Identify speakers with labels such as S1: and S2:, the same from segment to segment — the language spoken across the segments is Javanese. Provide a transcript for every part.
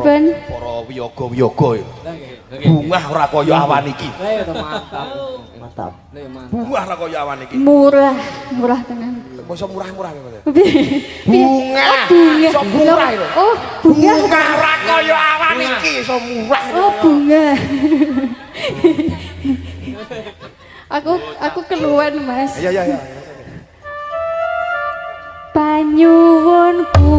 S1: Pripun?
S2: Para wiyaga-wiyaga. Bungah ora kaya awan iki.
S3: Lah ya mantap.
S4: Mantap.
S3: Lah ya mantap.
S2: Bungah ora kaya awan iki.
S1: Murah, murah tenan.
S2: Masa murah-murah ngono.
S1: Bunga.
S2: Bunga. Iso murah lho.
S1: Oh, bunga.
S2: Bungah ora kaya awan iki, iso murah.
S1: Oh, bunga. Aku keluar, Mas.
S2: Ya.
S1: Panyuwunku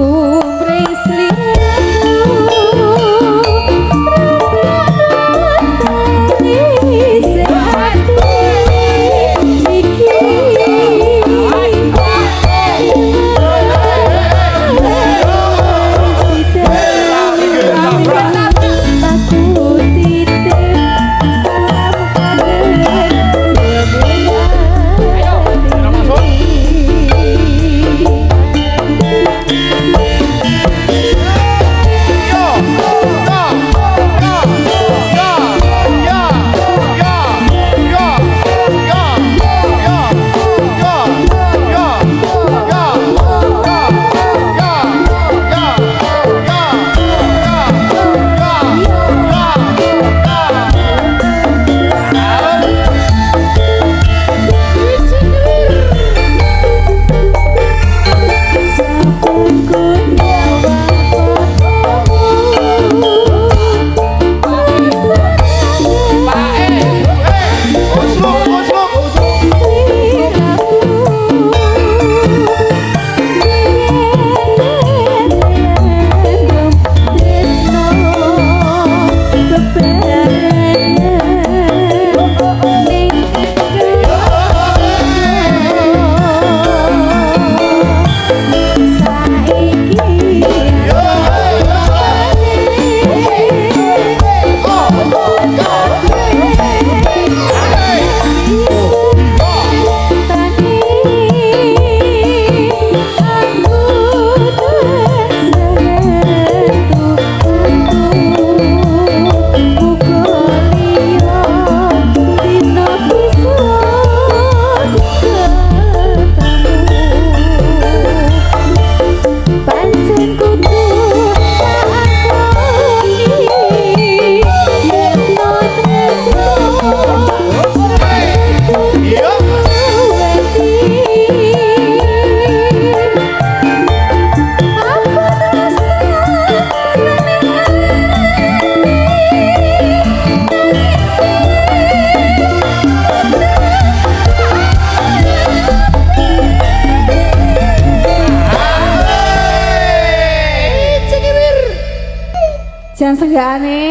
S1: jangan senggane.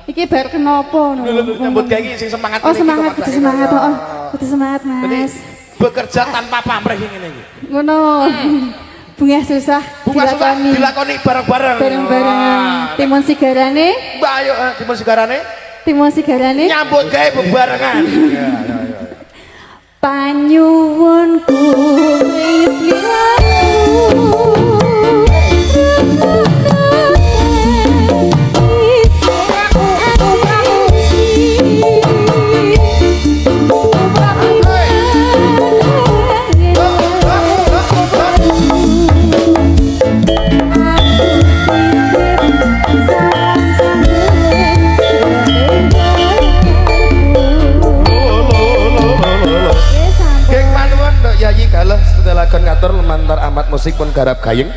S1: Iki bar kenapa no?
S2: Nyambut gawe iki sing semangat.
S1: Oh, semangat, kudu semangat. Oh, kudu semangat, Mas.
S2: Bekerja tanpa pamrih ngene iki.
S1: Ngono. Bunga susah
S2: dilakoni bareng-bareng.
S1: Bareng-bareng. Timun sigarane?
S2: Mbak ayo timun sigarane.
S1: Timun sigarane?
S2: Nyambut gawe bebarengan.
S1: Panyuwunku wis liraku.
S2: Yayi kalah setelah kon ngatur lumantar amat musik pun garap gayeng.